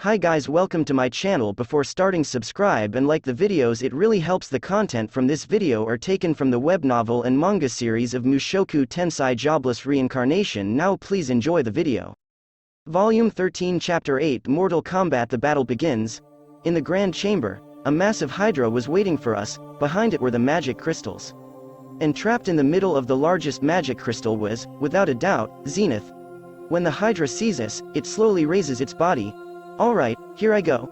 Hi guys, welcome to my channel. Before starting, subscribe and like the videos, it really helps. The content from this video are taken from the web novel and manga series of Mushoku Tensei Jobless Reincarnation. Now please enjoy the video. Volume 13 Chapter 8 Mortal Kombat. The battle begins. In the Grand Chamber, a massive HYDRA was waiting for us. Behind it were the magic crystals. And trapped in the middle of the largest magic crystal was, without a doubt, Zenith. When the HYDRA sees us, it slowly raises its body. Alright, here I go.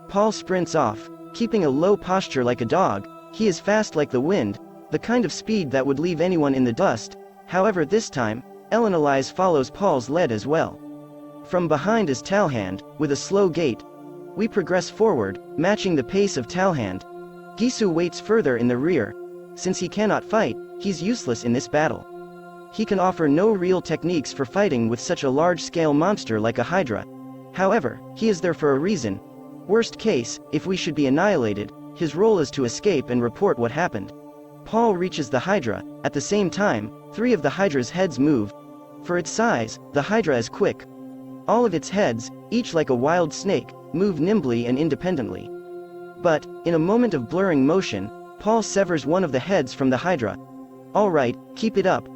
Paul sprints off, keeping a low posture like a dog. He is fast like the wind, the kind of speed that would leave anyone in the dust. However, this time, Elinalise follows Paul's lead as well. From behind is Talhand, with a slow gait. We progress forward, matching the pace of Talhand. Gisu waits further in the rear. Since he cannot fight, he's useless in this battle. He can offer no real techniques for fighting with such a large-scale monster like a HYDRA. However, he is there for a reason. Worst case, if we should be annihilated, his role is to escape and report what happened. Paul reaches the HYDRA. At the same time, 3 of the HYDRA's heads move. For its size, the HYDRA is quick. All of its heads, each like a wild snake, move nimbly and independently. But, in a moment of blurring motion, Paul severs one of the heads from the HYDRA. Alright, keep it up.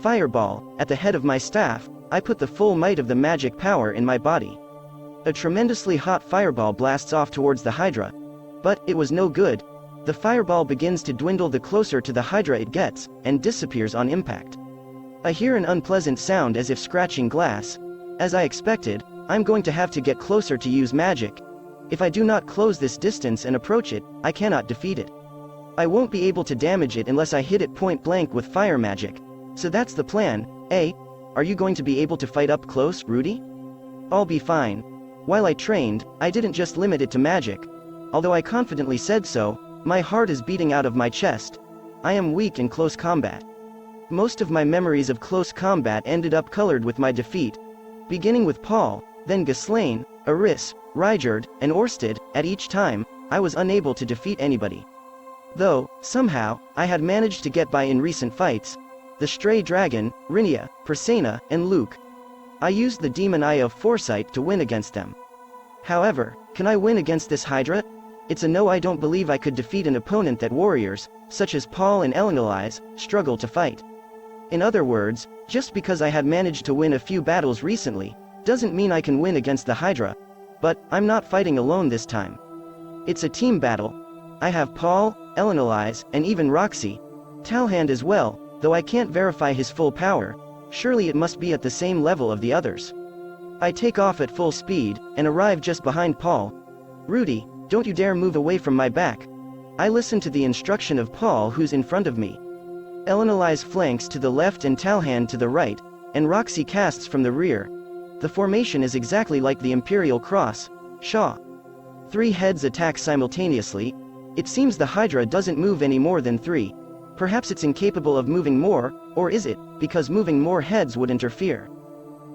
Fireball. At the head of my staff, I put the full might of the magic power in my body. A tremendously hot fireball blasts off towards the HYDRA. But, it was no good. The fireball begins to dwindle the closer to the HYDRA it gets, and disappears on impact. I hear an unpleasant sound as if scratching glass. As I expected, I'm going to have to get closer to use magic. If I do not close this distance and approach it, I cannot defeat it. I won't be able to damage it unless I hit it point blank with fire magic. So that's the plan, eh? Are you going to be able to fight up close, Rudy? I'll be fine. While I trained, I didn't just limit it to magic. Although I confidently said so, my heart is beating out of my chest. I am weak in close combat. Most of my memories of close combat ended up colored with my defeat. Beginning with Paul, then Ghislaine, Aris, Rygerd, and Orsted. At each time, I was unable to defeat anybody. Though, somehow, I had managed to get by in recent fights. The Stray Dragon, Rinia, Pursena, and Luke. I used the Demon Eye of Foresight to win against them. However, can I win against this HYDRA? It's a no. I don't believe I could defeat an opponent that warriors, such as Paul and Elinalise, struggle to fight. In other words, just because I had managed to win a few battles recently, doesn't mean I can win against the HYDRA. But, I'm not fighting alone this time. It's a team battle. I have Paul, Elinalise, and even Roxy. Talhand as well, though I can't verify his full power. Surely it must be at the same level of the others. I take off at full speed, and arrive just behind Paul. Rudy, don't you dare move away from my back. I listen to the instruction of Paul, who's in front of me. Elinalise flanks to the left and Talhand to the right, and Roxy casts from the rear. The formation is exactly like the Imperial Cross. Shaw. 3 heads attack simultaneously. It seems the HYDRA doesn't move any more than 3. Perhaps it's incapable of moving more, or is it, because moving more heads would interfere?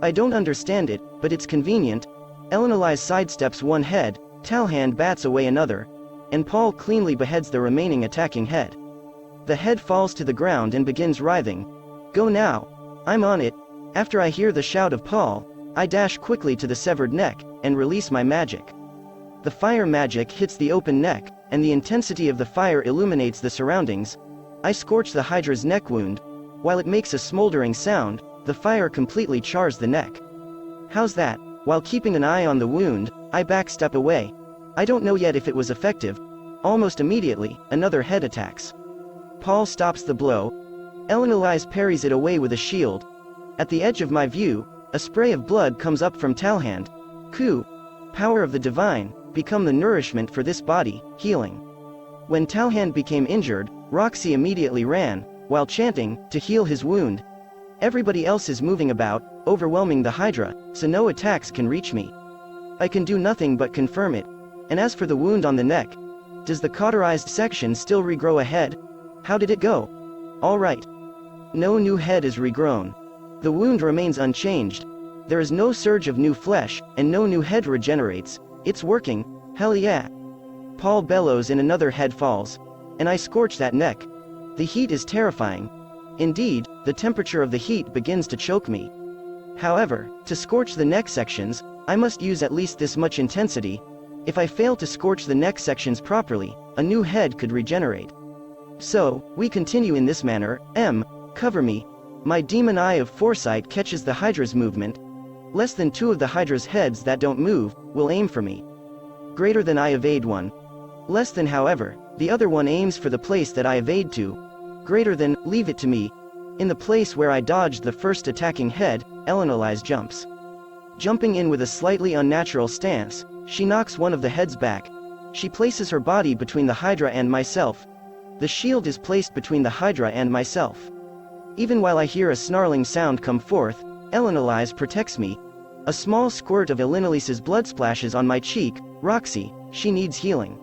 I don't understand it, but it's convenient. Elinalise sidesteps one head, Talhand bats away another, and Paul cleanly beheads the remaining attacking head. The head falls to the ground and begins writhing. Go now. I'm on it. After I hear the shout of Paul, I dash quickly to the severed neck, and release my magic. The fire magic hits the open neck, and the intensity of the fire illuminates the surroundings. I scorch the HYDRA's neck wound. While it makes a smoldering sound, the fire completely chars the neck. How's that? While keeping an eye on the wound, I backstep away. I don't know yet if it was effective. Almost immediately, another head attacks. Paul stops the blow. Elinalise parries it away with a shield. At the edge of my view, a spray of blood comes up from Talhand. Ku, power of the divine, become the nourishment for this body, healing. When Talhand became injured, Roxy immediately ran, while chanting, to heal his wound. Everybody else is moving about, overwhelming the HYDRA, so no attacks can reach me. I can do nothing but confirm it. And as for the wound on the neck, does the cauterized section still regrow a head? How did it go? Alright. No new head is regrown. The wound remains unchanged. There is no surge of new flesh, and no new head regenerates. It's working, hell yeah. Paul bellows and another head falls. And I scorch that neck. The heat is terrifying. Indeed, the temperature of the heat begins to choke me. However, to scorch the neck sections, I must use at least this much intensity. If I fail to scorch the neck sections properly, a new head could regenerate. So, we continue in this manner. Cover me. My demon eye of foresight catches the Hydra's movement. Less than 2 of the Hydra's heads that don't move will aim for me. Greater than I evade one. Less than, however, the other one aims for the place that I evade to. Greater than, leave it to me. In the place where I dodged the first attacking head, Elinalise jumps. Jumping in with a slightly unnatural stance, she knocks one of the heads back. She places her body between the Hydra and myself. The shield is placed between the Hydra and myself. Even while I hear a snarling sound come forth, Elinalise protects me. A small squirt of Elinalise's blood splashes on my cheek. Roxy, she needs healing.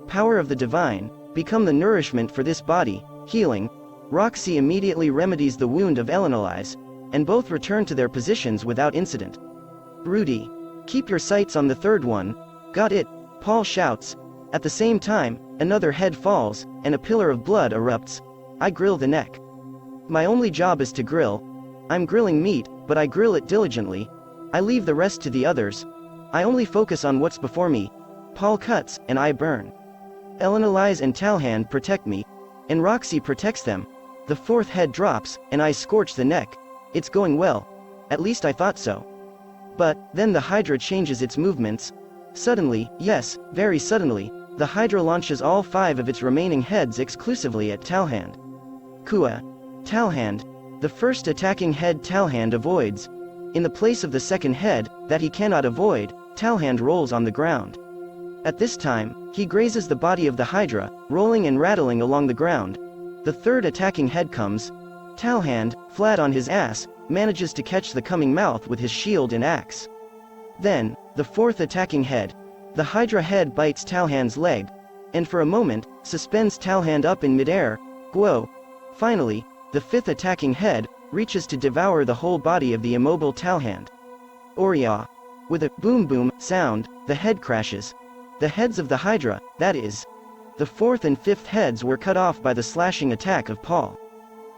Power of the divine, become the nourishment for this body, healing. Roxy immediately remedies the wound of Elinalise, and both return to their positions without incident. Rudy, keep your sights on the third one. Got it, Paul shouts. At the same time, another head falls, and a pillar of blood erupts. I grill the neck. My only job is to grill. I'm grilling meat, but I grill it diligently. I leave the rest to the others. I only focus on what's before me. Paul cuts, and I burn. Elinalise and Talhand protect me, and Roxy protects them. The fourth head drops, and I scorch the neck. It's going well. At least I thought so. But, then the Hydra changes its movements. Suddenly, yes, very suddenly, the Hydra launches all 5 of its remaining heads exclusively at Talhand. Kua. Talhand. The first attacking head Talhand avoids. In the place of the second head, that he cannot avoid, Talhand rolls on the ground. At this time, he grazes the body of the Hydra, rolling and rattling along the ground. The third attacking head comes. Talhand, flat on his ass, manages to catch the coming mouth with his shield and axe. Then, the fourth attacking head. The Hydra head bites Talhand's leg, and for a moment, suspends Talhand up in midair. Whoa! Finally, the fifth attacking head reaches to devour the whole body of the immobile Talhand. Oria. With a boom boom sound, the head crashes. The heads of the Hydra, that is. The fourth and fifth heads were cut off by the slashing attack of Paul.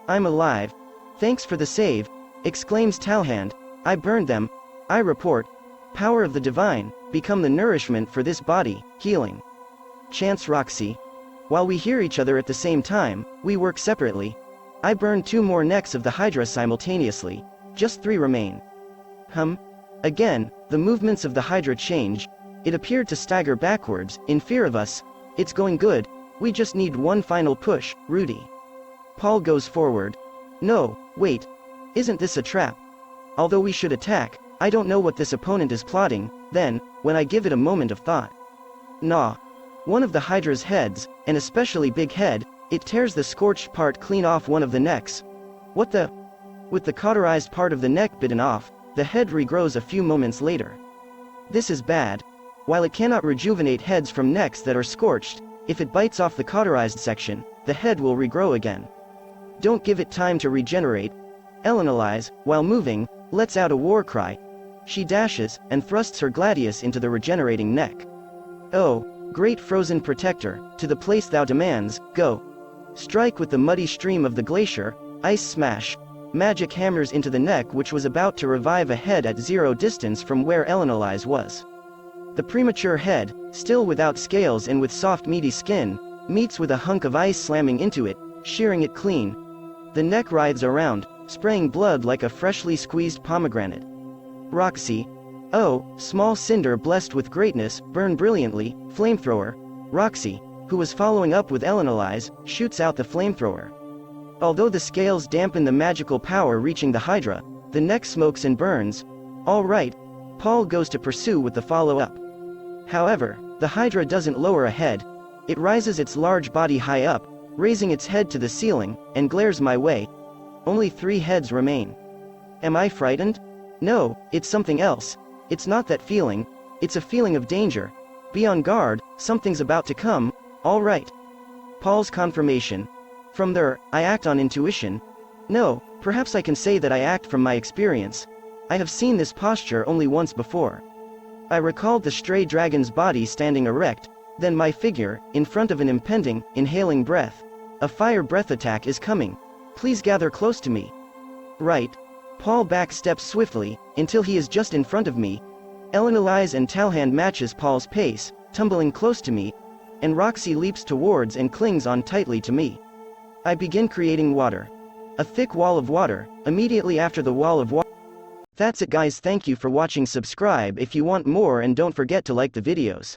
I'm alive. Thanks for the save, exclaims Talhand. I burned them. I report. Power of the divine, become the nourishment for this body, healing. Chants Roxy. While we hear each other at the same time, we work separately. I burn 2 more necks of the Hydra simultaneously. Just 3 remain. Again, the movements of the Hydra change. It appeared to stagger backwards, in fear of us. It's going good. We just need one final push, Rudy. Paul goes forward. No, wait. Isn't this a trap? Although we should attack, I don't know what this opponent is plotting. Then, when I give it a moment of thought. Nah. One of the Hydra's heads, an especially big head, it tears the scorched part clean off one of the necks. What the? With the cauterized part of the neck bitten off, the head regrows a few moments later. This is bad. While it cannot rejuvenate heads from necks that are scorched, if it bites off the cauterized section, the head will regrow again. Don't give it time to regenerate. Elinalise, while moving, lets out a war cry. She dashes, and thrusts her gladius into the regenerating neck. Oh, great frozen protector, to the place thou demands, go. Strike with the muddy stream of the glacier, ice smash. Magic hammers into the neck which was about to revive a head at 0 distance from where Elinalise was. The premature head, still without scales and with soft meaty skin, meets with a hunk of ice slamming into it, shearing it clean. The neck writhes around, spraying blood like a freshly squeezed pomegranate. Roxy. Oh, small cinder blessed with greatness, burn brilliantly, flamethrower. Roxy, who was following up with Elinalise, shoots out the flamethrower. Although the scales dampen the magical power reaching the Hydra, the neck smokes and burns. All right. Paul goes to pursue with the follow-up. However, the Hydra doesn't lower a head. It rises its large body high up, raising its head to the ceiling, and glares my way. Only 3 heads remain. Am I frightened? No, it's something else. It's not that feeling. It's a feeling of danger. Be on guard, something's about to come. All right. Paul's confirmation. From there, I act on intuition. No, perhaps I can say that I act from my experience. I have seen this posture only once before. I recalled the stray dragon's body standing erect, then my figure, in front of an impending, inhaling breath. A fire breath attack is coming. Please gather close to me. Right. Paul back steps swiftly, until he is just in front of me. Elinalise and Talhand matches Paul's pace, tumbling close to me, and Roxy leaps towards and clings on tightly to me. I begin creating water. A thick wall of water, immediately after the wall of water. That's it guys, thank you for watching, subscribe if you want more and don't forget to like the videos.